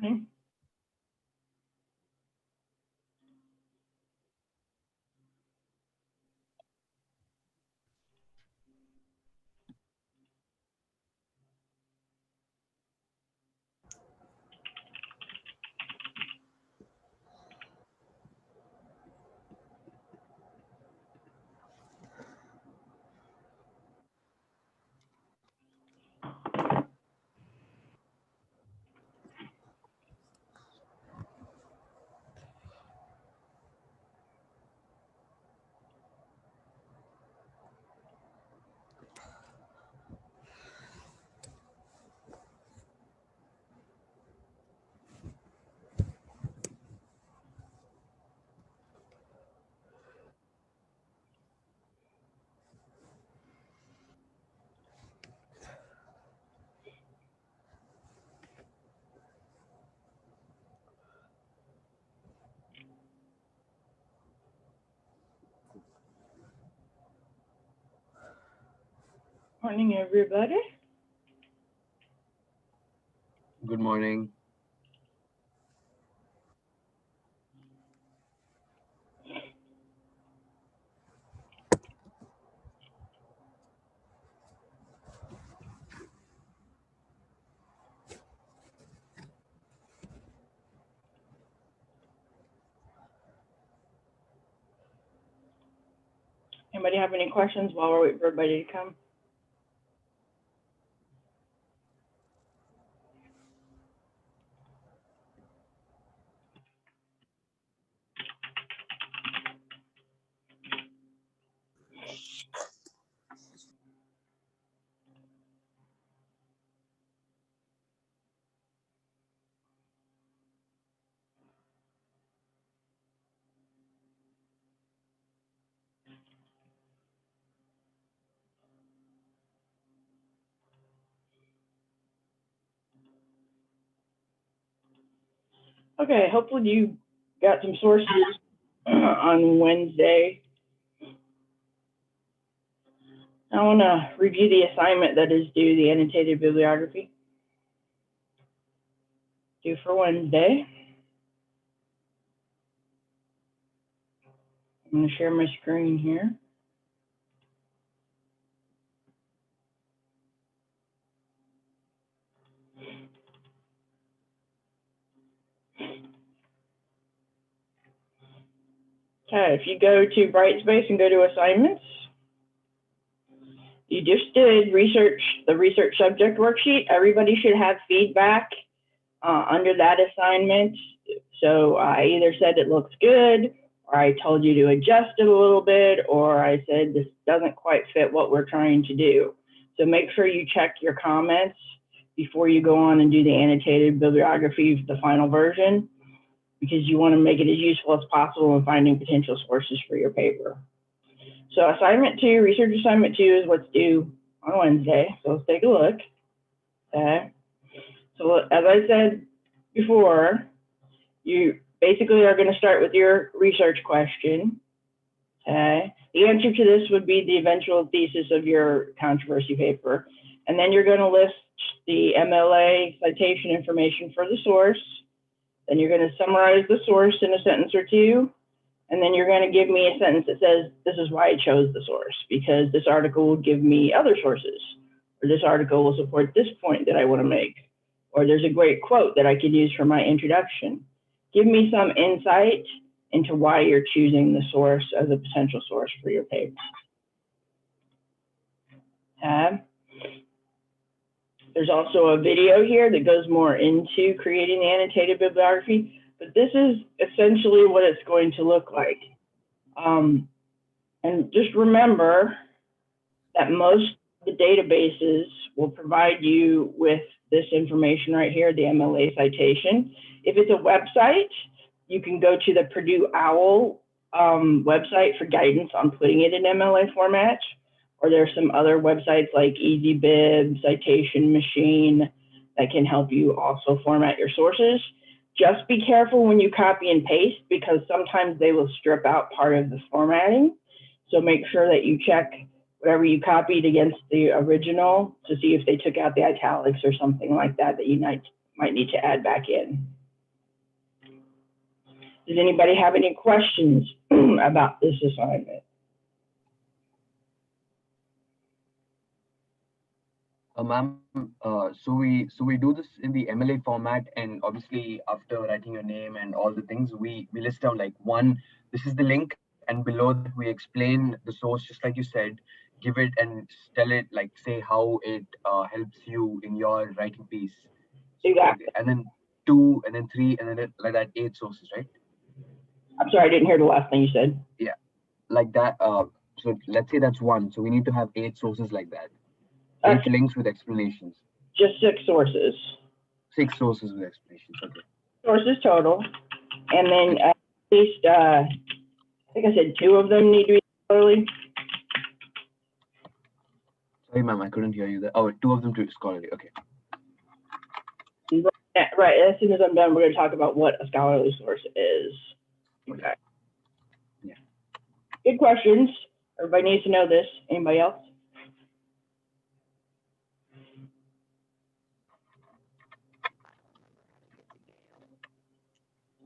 Morning. Morning, everybody. Good morning. Anybody have any questions while we're waiting for everybody to come? Okay, hopefully you got some sources on Wednesday. I want to review the assignment that is due, the annotated bibliography, due for Wednesday. I'm going to share my screen here. Okay, if you go to Brightspace and go to assignments, you just did the research subject worksheet. Everybody should have feedback under that assignment. So I either said it looks good, or I told you to adjust it a little bit, or I said this doesn't quite fit what we're trying to do. So make sure you check your comments before you go on and do the annotated bibliography, the final version, because you want to make it as useful as possible in finding potential sources for your paper. So assignment 2, research assignment 2 is what's due on Wednesday. So let's take a look. Okay. So as I said before, you basically are going to start with your research question. Okay. The answer to this would be the eventual thesis of your controversy paper. And then you're going to list the MLA citation information for the source. Then you're going to summarize the source in a sentence or two. And then you're going to give me a sentence that says, this is why I chose the source, because this article will give me other sources, or this article will support this point that I want to make, or there's a great quote that I could use for my introduction. Give me some insight into why you're choosing the source as a potential source for your paper. There's also a video here that goes more into creating the annotated bibliography, but this is essentially what it's going to look like. And just remember that most of the databases will provide you with this information right here, the MLA citation. If it's a website, you can go to the Purdue OWL website for guidance on putting it in MLA format, or there's some other websites like EasyBib, Citation Machine that can help you also format your sources. Just be careful when you copy and paste, because sometimes they will strip out part of the formatting. So make sure that you check whatever you copied against the original to see if they took out the italics or something like that that you might might need to add back in. Does anybody have any questions about this assignment? Ma'am, so we do this in the MLA format, and obviously after writing your name and all the things, we list down like one, this is the link, and below that we explain the source, just like you said, give it and tell it, like say how it helps you in your writing piece. So, Exactly. and then 2, and then 3, and then like that 8 sources, right? I'm sorry, I didn't hear the last thing you said. Yeah, like that. So let's say that's 1. So we need to have 8 sources like that. 8 links with explanations. Just 6 sources. 6 sources with explanations. Okay. Sources total, and then at least I think I said 2 of them need to be scholarly. Sorry, ma'am, I couldn't hear you there. Oh, 2 of them to scholarly. Okay. Right. As soon as I'm done, we're going to talk about what a scholarly source is. Okay. Yeah. Good questions. Everybody needs to know this. Anybody else?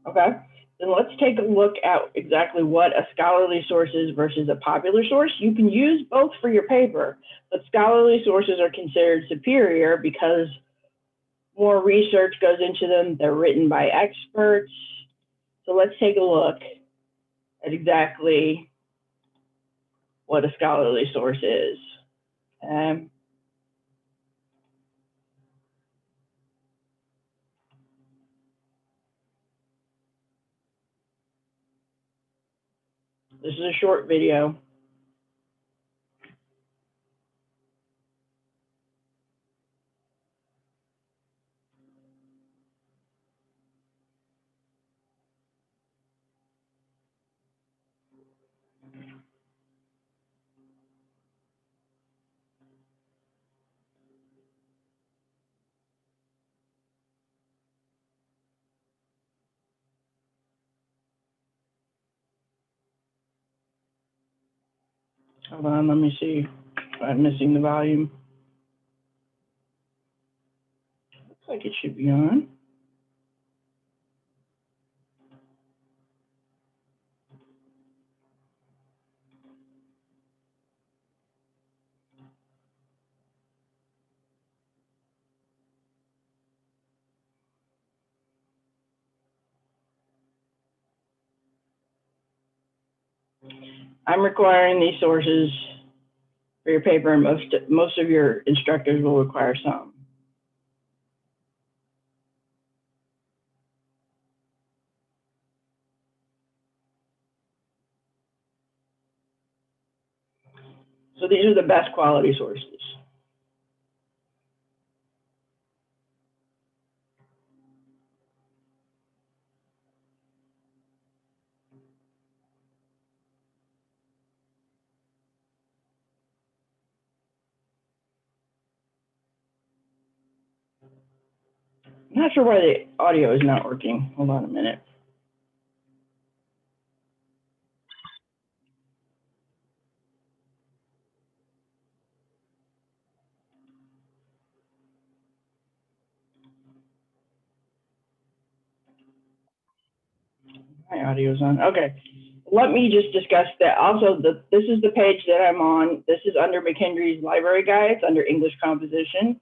Okay. Then let's take a look at exactly what a scholarly source is versus a popular source. You can use both for your paper, but scholarly sources are considered superior because more research goes into them. They're written by experts. So let's take a look at exactly what a scholarly source is. This is a short video. Hold on, let me see if I'm missing the volume. Looks like it should be on. I'm requiring these sources for your paper, and most of your instructors will require some. So these are the best quality sources. I'm not sure why the audio is not working. Hold on a minute. My audio's on. Okay. Let me just discuss that. Also, this is the page that I'm on. This is under McKendree's library guides under English composition.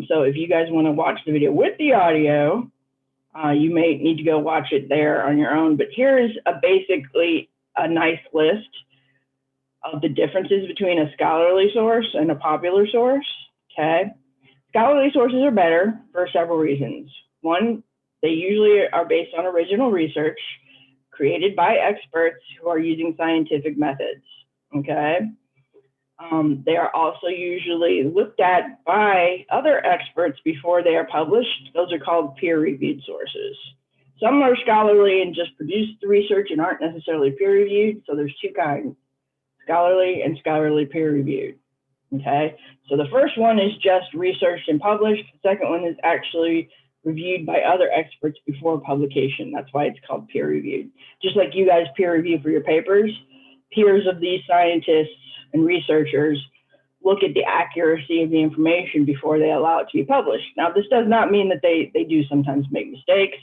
So if you guys want to watch the video with the audio, you may need to go watch it there on your own. But here is basically a nice list of the differences between a scholarly source and a popular source. Okay. Scholarly sources are better for several reasons. One, they usually are based on original research created by experts who are using scientific methods. Okay. They are also usually looked at by other experts before they are published. Those are called peer-reviewed sources. Some are scholarly and just produce the research and aren't necessarily peer-reviewed. So there's 2 kinds, scholarly and scholarly peer-reviewed. Okay, so the first one is just researched and published. The second one is actually reviewed by other experts before publication. That's why it's called peer-reviewed. Just like you guys peer review for your papers, peers of these scientists and researchers look at the accuracy of the information before they allow it to be published. Now, this does not mean that they do sometimes make mistakes,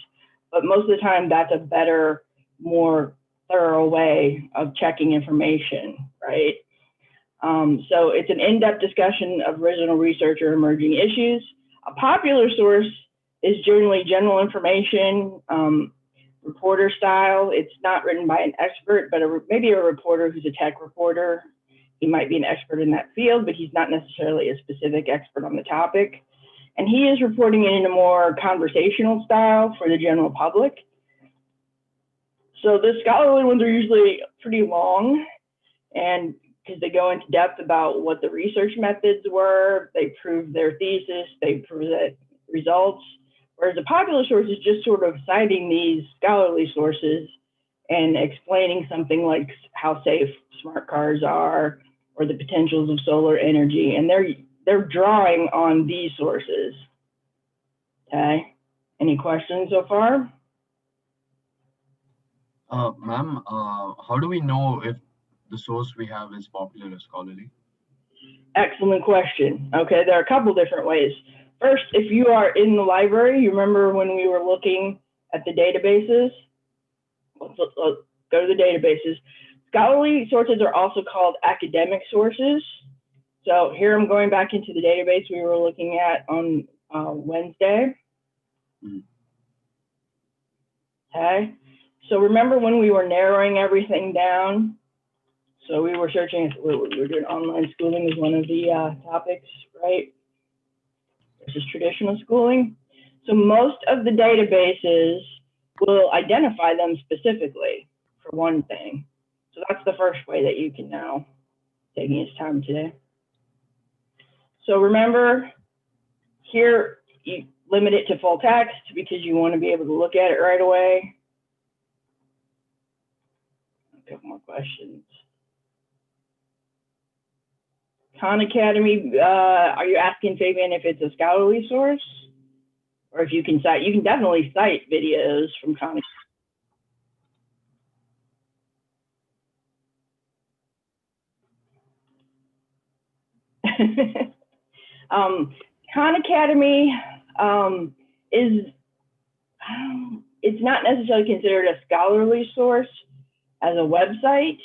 but most of the time that's a better, more thorough way of checking information, right? So it's an in-depth discussion of original research or emerging issues. A popular source is generally general information, reporter style. It's not written by an expert, but maybe a reporter who's a tech reporter. He might be an expert in that field, but he's not necessarily a specific expert on the topic. And he is reporting it in a more conversational style for the general public. So the scholarly ones are usually pretty long, and because they go into depth about what the research methods were, they prove their thesis, they present results, whereas the popular source is just sort of citing these scholarly sources and explaining something like how safe smart cars are or the potentials of solar energy, and they're drawing on these sources. Okay, any questions so far? Ma'am, how do we know if the source we have is popular or scholarly? Excellent question. Okay, there are a couple different ways. First, if you are in the library, you remember when we were looking at the databases? Let's go to the databases. Scholarly sources are also called academic sources. So here I'm going back into the database we were looking at on Wednesday. Okay, so remember when we were narrowing everything down? So we were searching, we were doing online schooling as one of the topics, right? Versus traditional schooling. So most of the databases will identify them specifically for one thing. So that's the first way that you can now, taking its time today. So remember, here you limit it to full text because you want to be able to look at it right away. A couple more questions. Khan Academy, are you asking, Fabian, if it's a scholarly source? Or if you can cite, you can definitely cite videos from Khan Academy. Khan Academy is, it's not necessarily considered a scholarly source as a website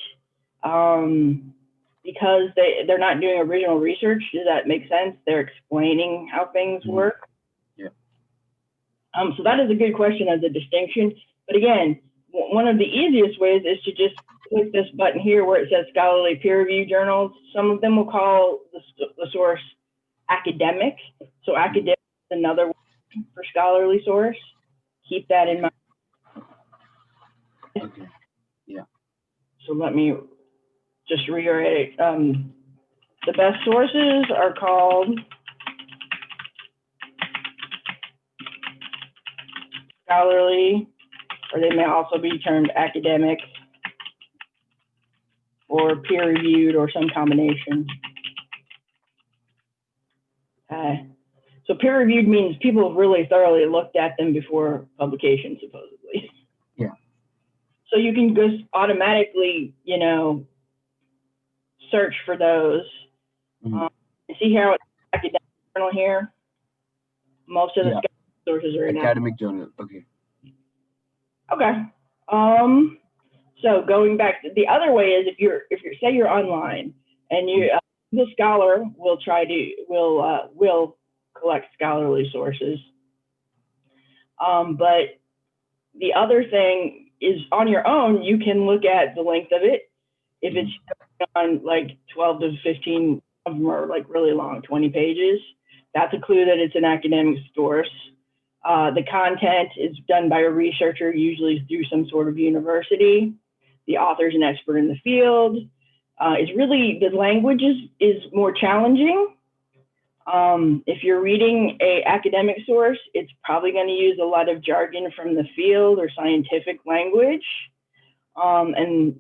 because they're not doing original research. Does that make sense? They're explaining how things work. Yeah. So that is a good question as a distinction. But again, one of the easiest ways is to just click this button here where it says scholarly peer reviewed journals. Some of them will call the source academic. So academic is another word for scholarly source. Keep that in mind. Okay. Yeah. So let me just reiterate. The best sources are called scholarly, or they may also be termed academic or peer reviewed or some combination. So peer reviewed means people have really thoroughly looked at them before publication, supposedly. Yeah. So you can just automatically, you know, search for those. See how it's academic journal here? Most of the sources are in academic journal. Okay. Okay. So going back, the other way is if you're say you're online and you the scholar will will collect scholarly sources. But the other thing is on your own, you can look at the length of it. If it's on like 12 to 15 of them are like really long, 20 pages, that's a clue that it's an academic source. The content is done by a researcher, usually through some sort of university. The author is an expert in the field. It's really, the language is more challenging. If you're reading an academic source, it's probably going to use a lot of jargon from the field or scientific language. And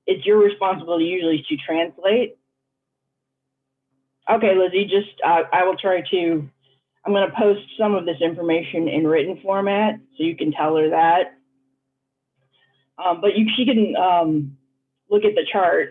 it's your responsibility usually to translate. Okay, Lizzie, I will try to, I'm going to post some of this information in written format so you can tell her that. But she can look at the chart.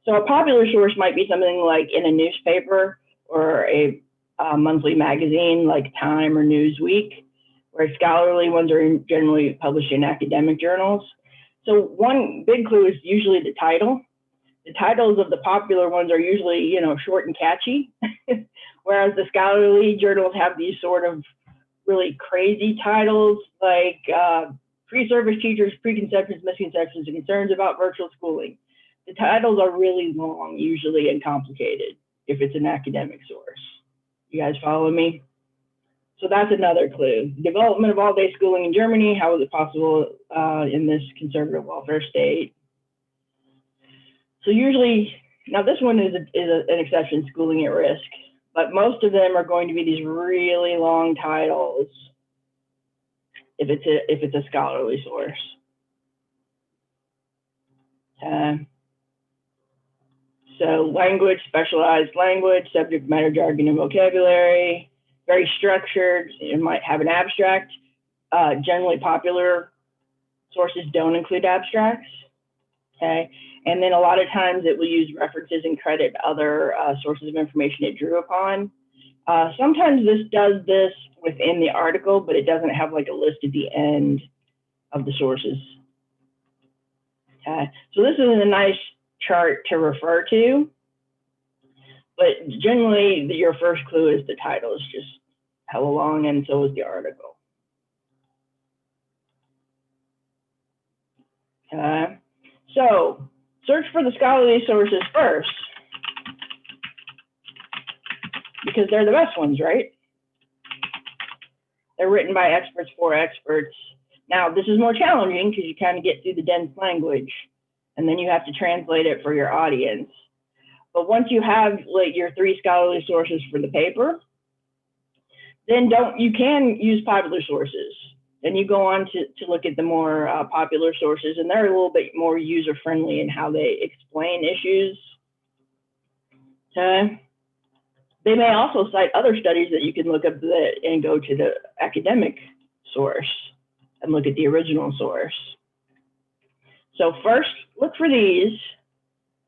So a popular source might be something like in a newspaper or a monthly magazine like Time or Newsweek, where scholarly ones are generally published in academic journals. So one big clue is usually the title. The titles of the popular ones are usually, you know, short and catchy, whereas the scholarly journals have these sort of really crazy titles like Pre-Service Teachers, Preconceptions, Misconceptions, and Concerns about Virtual Schooling. The titles are really long, usually, and complicated if it's an academic source. You guys follow me? So that's another clue. Development of all-day schooling in Germany. How is it possible in this conservative welfare state? So usually, now this one is an exception, schooling at risk, but most of them are going to be these really long titles if it's a scholarly source. So language, specialized language, subject matter, jargon, and vocabulary, very structured. It might have an abstract. Generally popular sources don't include abstracts, okay? And then a lot of times it will use references and credit other sources of information it drew upon. Sometimes this does this within the article, but it doesn't have like a list at the end of the sources. Okay, so this is a nice chart to refer to, but generally your first clue is the title is just hella long, and so is the article. Okay, so search for the scholarly sources first, because they're the best ones, right? They're written by experts for experts. Now, this is more challenging because you kind of get through the dense language, and then you have to translate it for your audience. But once you have like your 3 scholarly sources for the paper, then you can use popular sources. Then you go on to look at the more popular sources, and they're a little bit more user-friendly in how they explain issues. Okay. They may also cite other studies that you can look up and go to the academic source and look at the original source. So first, look for these,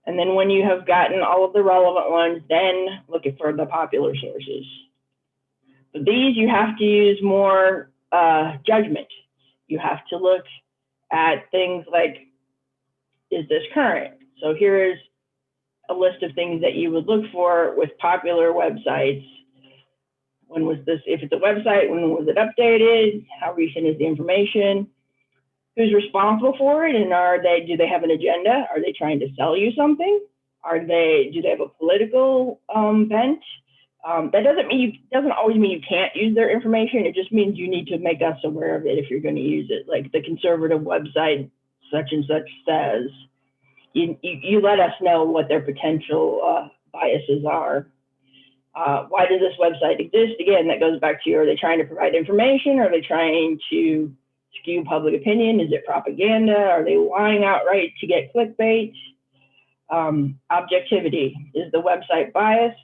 and then when you have gotten all of the relevant ones, then look for the popular sources. But these, you have to use more judgment. You have to look at things like, is this current? So here's a list of things that you would look for with popular websites. When was this, if it's a website, when was it updated? How recent is the information? Who's responsible for it? And do they have an agenda? Are they trying to sell you something? Do they have a political bent? That doesn't always mean you can't use their information. It just means you need to make us aware of it if you're going to use it. Like the conservative website such and such says, you let us know what their potential biases are. Why does this website exist? Again, that goes back to are they trying to provide information? Are they trying to skew public opinion? Is it propaganda? Are they lying outright to get clickbait? Objectivity, is the website biased?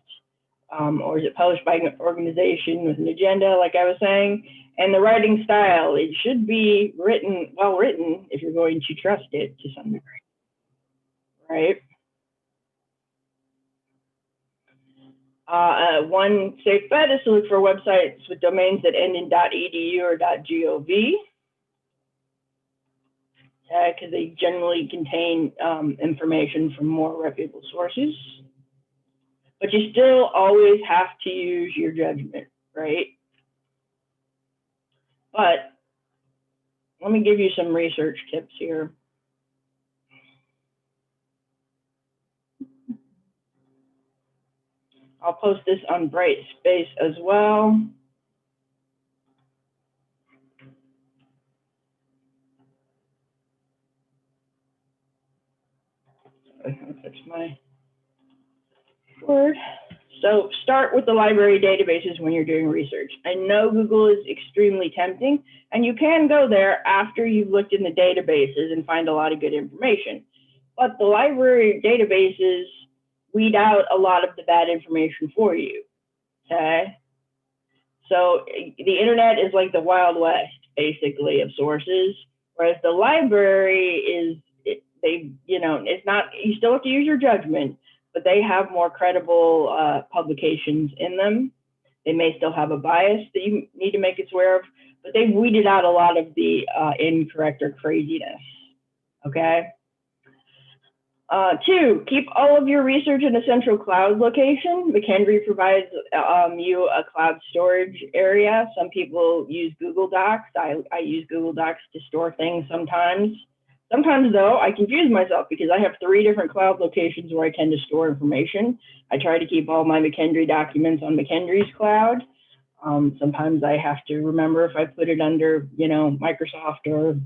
Or is it published by an organization with an agenda, like I was saying? And the writing style, it should be well written if you're going to trust it to some degree, right? One safe bet is to look for websites with domains that end in .edu or .gov, because they generally contain information from more reputable sources. But you still always have to use your judgment, right? But let me give you some research tips here. I'll post this on Brightspace as well. That's my word. So start with the library databases when you're doing research. I know Google is extremely tempting, and you can go there after you've looked in the databases and find a lot of good information. But the library databases weed out a lot of the bad information for you, okay? So the internet is like the Wild West, basically, of sources, whereas the library is you know, it's not, you still have to use your judgment, but they have more credible publications in them. They may still have a bias that you need to make us aware of, but they've weeded out a lot of the incorrect or craziness, okay? 2, keep all of your research in a central cloud location. McKendree provides you a cloud storage area. Some people use Google Docs. I use Google Docs to store things sometimes. Sometimes, though, I confuse myself because I have 3 different cloud locations where I tend to store information. I try to keep all my McKendree documents on McKendree's cloud. Sometimes I have to remember if I put it under, you know, Microsoft or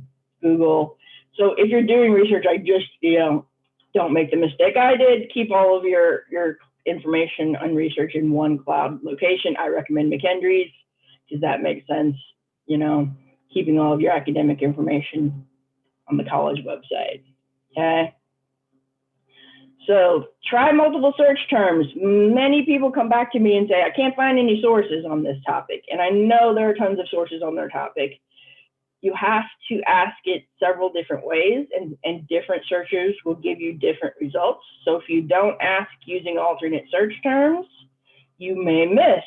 Google. So if you're doing research, I just, you know, don't make the mistake I did. Keep all of your information on research in one cloud location. I recommend McKendree's because that makes sense, you know, keeping all of your academic information on the college website, okay? So try multiple search terms. Many people come back to me and say, I can't find any sources on this topic. And I know there are tons of sources on their topic. You have to ask it several different ways, and different searchers will give you different results. So if you don't ask using alternate search terms, you may miss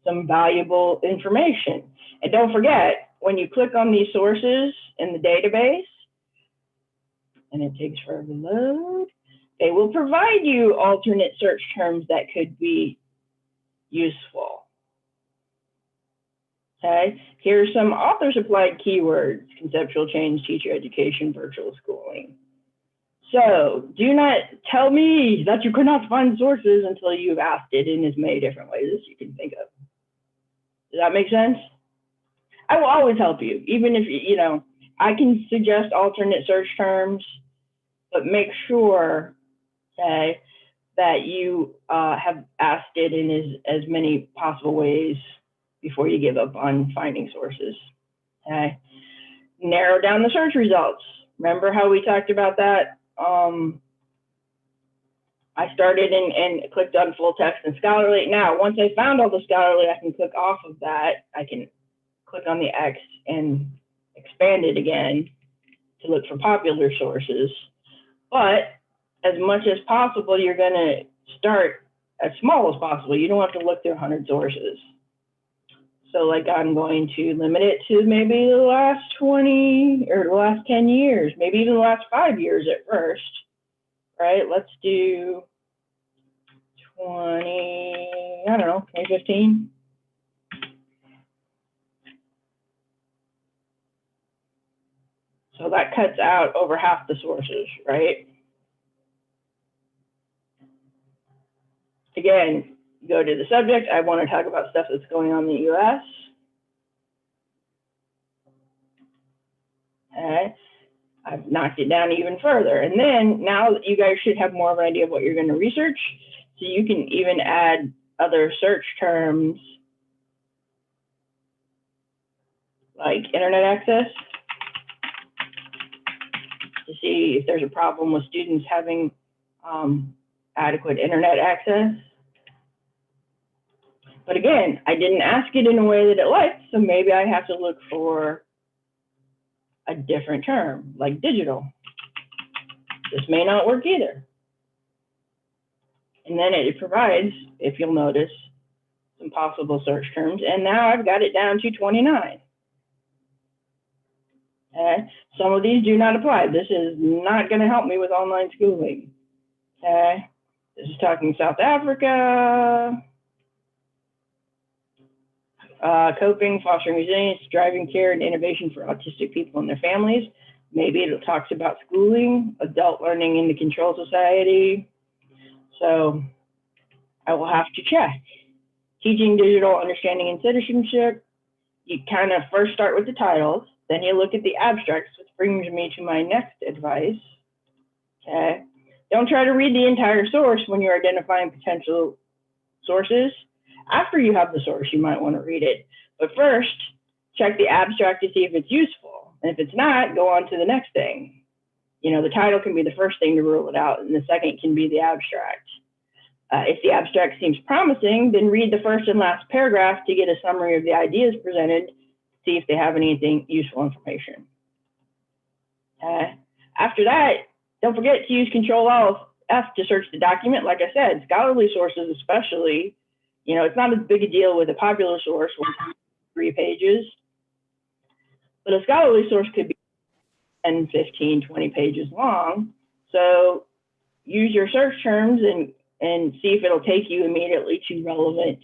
some valuable information. And don't forget, when you click on these sources in the database, and it takes forever to load, they will provide you alternate search terms that could be useful. Okay, here's some author-supplied keywords: conceptual change, teacher education, virtual schooling. So do not tell me that you cannot find sources until you've asked it in as many different ways as you can think of. Does that make sense? I will always help you, even if, you know, I can suggest alternate search terms, but make sure, okay, that you have asked it in as many possible ways before you give up on finding sources, okay? Narrow down the search results. Remember how we talked about that? I started and clicked on full text and scholarly. Now, once I found all the scholarly, I can click off of that. I can click on the X and expand it again to look for popular sources. But as much as possible, you're gonna start as small as possible. You don't have to look through 100 sources. So like I'm going to limit it to maybe the last 20 or the last 10 years, maybe even the last 5 years at first, right? Let's do 2015. So that cuts out over half the sources, right? Again, go to the subject. I want to talk about stuff that's going on in the US. Okay. I've knocked it down even further. And then now you guys should have more of an idea of what you're going to research. So you can even add other search terms like internet access to see if there's a problem with students having adequate internet access. But again, I didn't ask it in a way that it liked, so maybe I have to look for a different term, like digital. This may not work either. And then it provides, if you'll notice, some possible search terms. And now I've got it down to 29. Okay. Some of these do not apply. This is not going to help me with online schooling. Okay. This is talking South Africa. Coping, fostering resilience, driving care and innovation for autistic people and their families. Maybe it talks about schooling, adult learning in the control society. So I will have to check. Teaching digital understanding and citizenship. You kind of first start with the titles, then you look at the abstracts, which brings me to my next advice. Okay. Don't try to read the entire source when you're identifying potential sources. After you have the source, you might want to read it. But first, check the abstract to see if it's useful. And if it's not, go on to the next thing. You know, the title can be the first thing to rule it out, and the second can be the abstract. If the abstract seems promising, then read the first and last paragraph to get a summary of the ideas presented, see if they have anything useful information. After that, don't forget to use Control-Alt-F to search the document. Like I said, scholarly sources especially, you know, it's not as big a deal with a popular source, 3 pages, but a scholarly source could be 10, 15, 20 pages long. So use your search terms and see if it'll take you immediately to relevant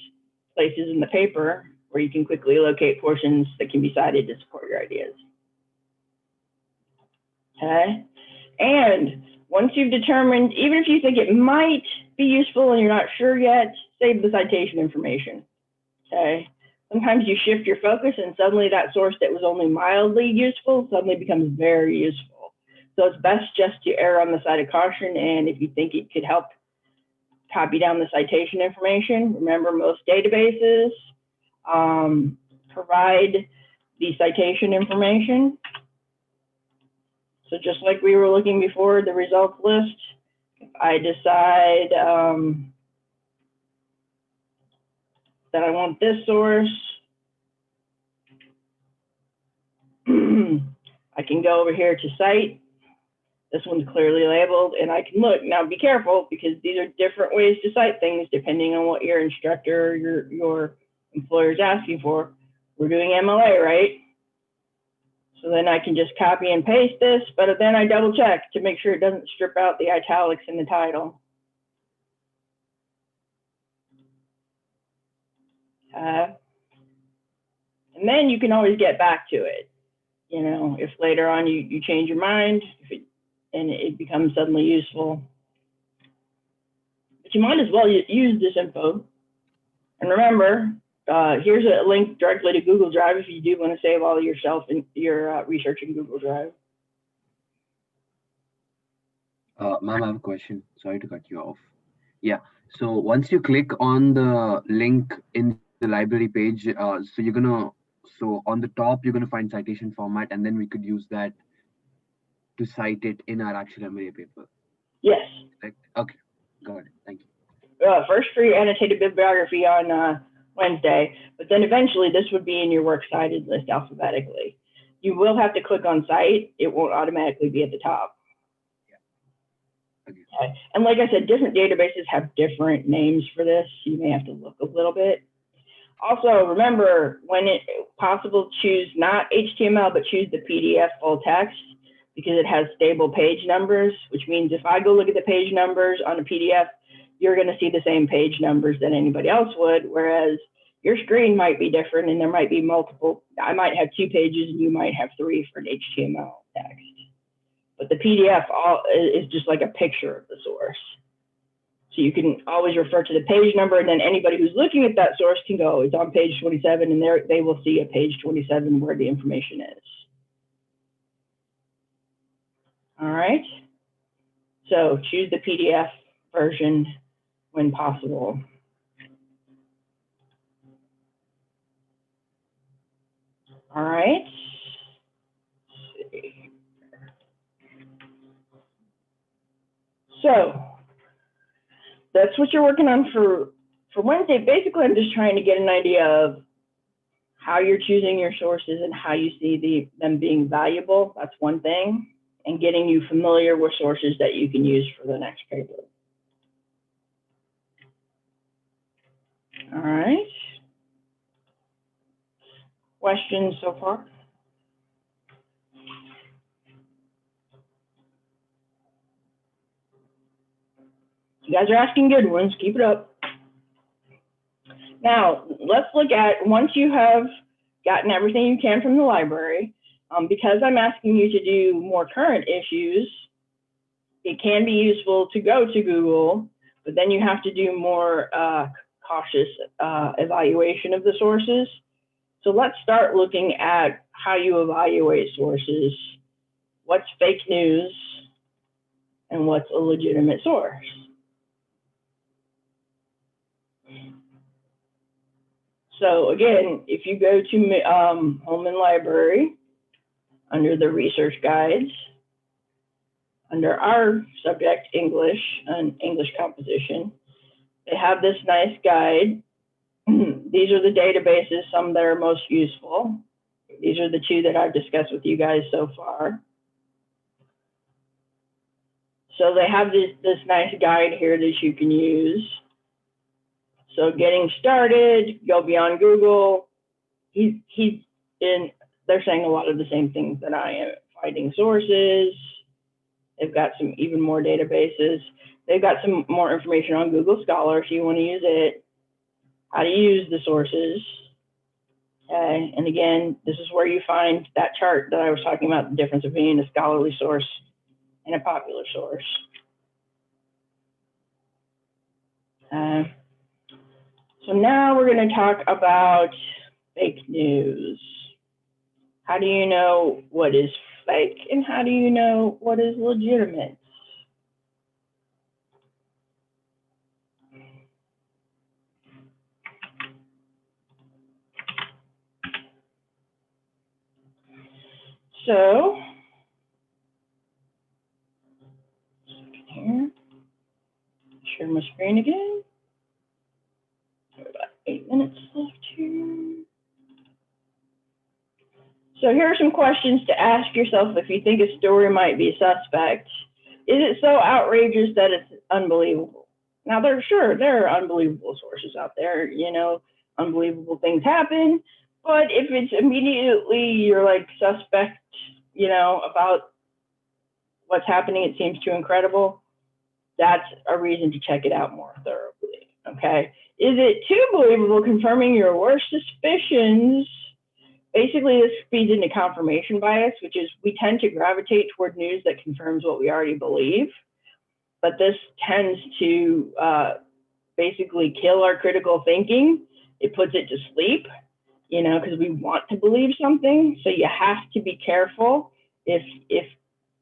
places in the paper where you can quickly locate portions that can be cited to support your ideas. Okay, and once you've determined, even if you think it might be useful and you're not sure yet, save the citation information. Okay, sometimes you shift your focus and suddenly that source that was only mildly useful suddenly becomes very useful. So it's best just to err on the side of caution, and if you think it could help, copy down the citation information. Remember, most databases provide the citation information. So just like we were looking before, the results list, if I decide that I want this source, I can go over here to cite. This one's clearly labeled, and I can look. Now be careful, because these are different ways to cite things depending on what your instructor, your employer is asking for. We're doing MLA, right? So then I can just copy and paste this, but then I double check to make sure it doesn't strip out the italics in the title. And then you can always get back to it. You know, if later on you change your mind, and it becomes suddenly useful. But you might as well use this info. And remember, here's a link directly to Google Drive if you do want to save all your research in Google Drive. Ma'am, I have a question. Sorry to cut you off. Yeah. So once you click on the link in the library page, so on the top, you're gonna find citation format, and then we could use that to cite it in our actual MLA paper. Yes. Right? Okay. Got it. Thank you. First free annotated bibliography on Wednesday, but then eventually this would be in your works cited list alphabetically. You will have to click on cite. It won't automatically be at the top. Okay. Okay. And like I said, different databases have different names for this. You may have to look a little bit. Also, remember, when it's possible, choose not HTML, but choose the PDF full text, because it has stable page numbers, which means if I go look at the page numbers on a PDF, you're going to see the same page numbers that anybody else would, whereas your screen might be different and there might be multiple. I might have 2 pages and you might have 3 for an HTML text. But the PDF is just like a picture of the source. So you can always refer to the page number, and then anybody who's looking at that source can go, it's on page 27, and there they will see a page 27 where the information is. All right. So choose the PDF version when possible. All right. Let's see. So that's what you're working on for Wednesday. Basically, I'm just trying to get an idea of how you're choosing your sources and how you see them being valuable. That's one thing. And getting you familiar with sources that you can use for the next paper. All right. Questions so far? You guys are asking good ones. Keep it up. Now, let's look at, once you have gotten everything you can from the library, because I'm asking you to do more current issues, it can be useful to go to Google, but then you have to do more cautious evaluation of the sources. So let's start looking at how you evaluate sources. What's fake news and what's a legitimate source? So again, if you go to Holman Library, under the research guides, under our subject, English and English composition, they have this nice guide. These are the databases, some that are most useful. These are the 2 that I've discussed with you guys so far. So they have this nice guide here that you can use. So getting started, go beyond Google. He's in, they're saying a lot of the same things that I am. Finding sources. They've got some even more databases. They've got some more information on Google Scholar if you want to use it. How to use the sources. Okay, and again, this is where you find that chart that I was talking about, the difference between a scholarly source and a popular source. So now we're going to talk about fake news. How do you know what is fake and how do you know what is legitimate? So, here, share my screen again. About 8 minutes left here. So here are some questions to ask yourself if you think a story might be suspect. Is it so outrageous that it's unbelievable? Now, there are unbelievable sources out there, you know, unbelievable things happen, but if it's immediately you're like suspect, you know, about what's happening, it seems too incredible, that's a reason to check it out more thoroughly, okay? Is it too believable, confirming your worst suspicions? Basically, this feeds into confirmation bias, which is we tend to gravitate toward news that confirms what we already believe, but this tends to basically kill our critical thinking. It puts it to sleep, you know, because we want to believe something. So you have to be careful if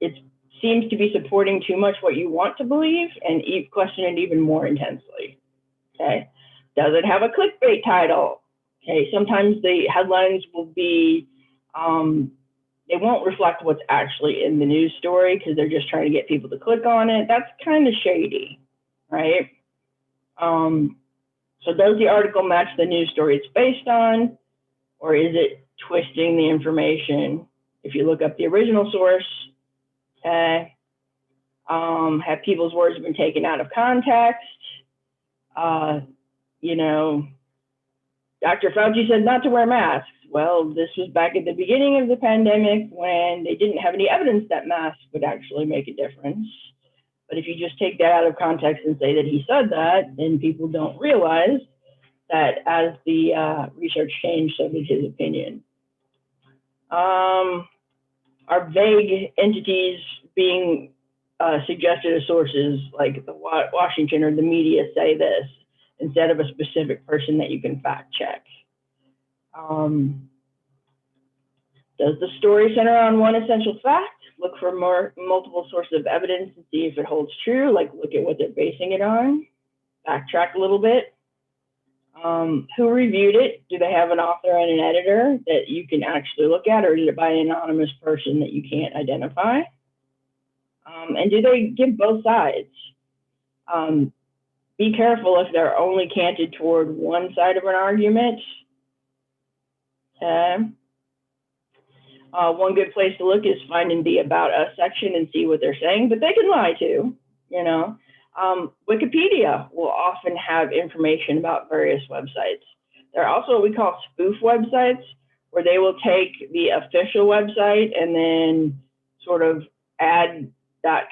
it seems to be supporting too much what you want to believe, and question it even more intensely. Okay, does it have a clickbait title? Okay, sometimes the headlines will be, they won't reflect what's actually in the news story because they're just trying to get people to click on it. That's kind of shady, right? So does the article match the news story it's based on, or is it twisting the information? If you look up the original source, okay, have people's words been taken out of context? You know, Dr. Fauci said not to wear masks. Well, this was back at the beginning of the pandemic when they didn't have any evidence that masks would actually make a difference. But if you just take that out of context and say that he said that, then people don't realize that as the research changed, so did his opinion. Are vague entities being suggested as sources, like the Washington or the media say this, instead of a specific person that you can fact check? Does the story center on one essential fact? Look for multiple sources of evidence and see if it holds true, like look at what they're basing it on. Backtrack a little bit. Who reviewed it? Do they have an author and an editor that you can actually look at, or is it by an anonymous person that you can't identify? And do they give both sides? Be careful if they're only canted toward one side of an argument. Okay. One good place to look is finding the About Us section and see what they're saying, but they can lie too, you know. Wikipedia will often have information about various websites. There are also what we call spoof websites, where they will take the official website and then sort of add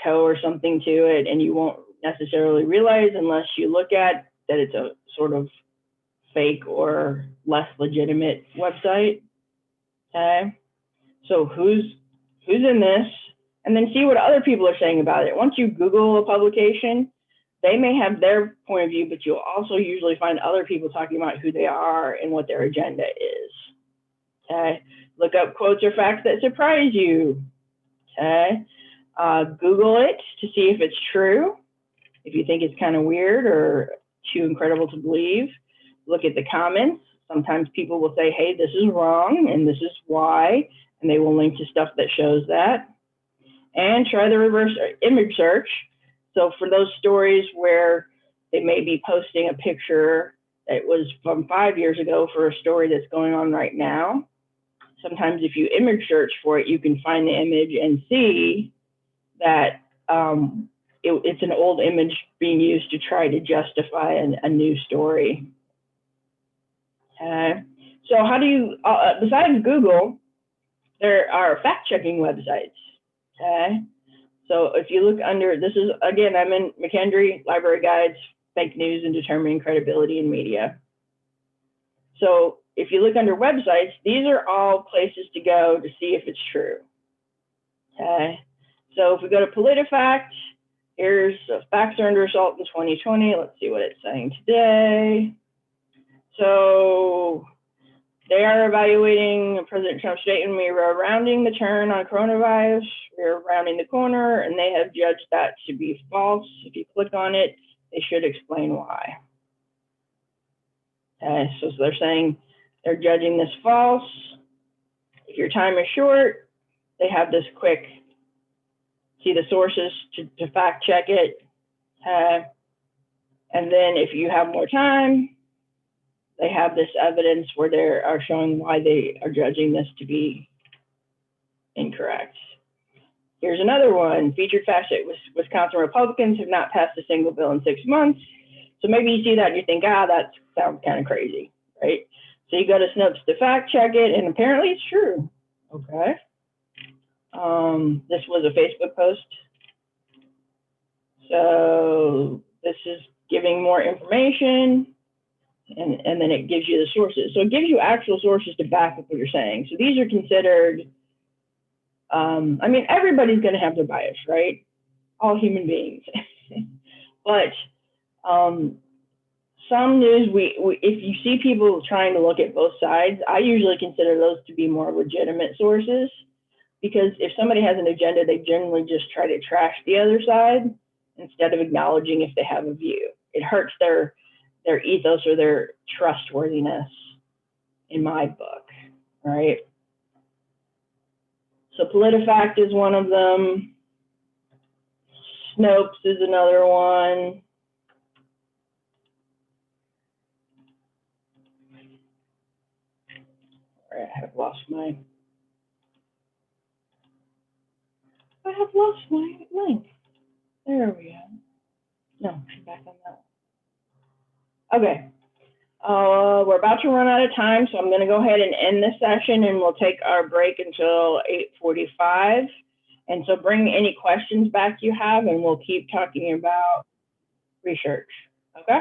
.co or something to it, and you won't necessarily realize unless you look at that it's a sort of fake or less legitimate website. Okay, so who's in this, and then see what other people are saying about it. Once you Google a publication, they may have their point of view, but you'll also usually find other people talking about who they are and what their agenda is. Okay, look up quotes or facts that surprise you. Okay, Google it to see if it's true. If you think it's kind of weird or too incredible to believe, look at the comments. Sometimes people will say, hey, this is wrong and this is why, and they will link to stuff that shows that. And try the reverse image search. So for those stories where they may be posting a picture that was from 5 years ago for a story that's going on right now, sometimes if you image search for it, you can find the image and see that it's an old image being used to try to justify a new story. Okay. So how do you, besides Google, there are fact-checking websites. Okay. So if you look under, this is, again, I'm in McKendree, Library Guides, Fake News and Determining Credibility in Media. So if you look under websites, these are all places to go to see if it's true. Okay. So if we go to PolitiFact, here's facts are under assault in 2020. Let's see what it's saying today. So they are evaluating President Trump's statement. We are rounding the turn on coronavirus. We are rounding the corner, and they have judged that to be false. If you click on it, they should explain why. Okay, so they're saying they're judging this false. If your time is short, they have this quick, see the sources to fact check it. And then if you have more time, they have this evidence where they are showing why they are judging this to be incorrect. Here's another one. Featured fact check: Wisconsin Republicans have not passed a single bill in 6 months. So maybe you see that and you think, that sounds kind of crazy, right? So you go to Snopes to fact check it, and apparently it's true. Okay. This was a Facebook post. So this is giving more information, and then it gives you the sources. So it gives you actual sources to back up what you're saying. So these are considered, I mean, everybody's going to have their bias, right? All human beings. But some news, if you see people trying to look at both sides, I usually consider those to be more legitimate sources, because if somebody has an agenda, they generally just try to trash the other side instead of acknowledging if they have a view. It hurts their ethos or their trustworthiness, in my book, right? So PolitiFact is one of them. Snopes is another one. All right, I have lost my link. There we go. No, I'm back on that one. Okay. We're about to run out of time, so I'm going to go ahead and end this session, and we'll take our break until 8:45. And so bring any questions back you have, and we'll keep talking about research. Okay?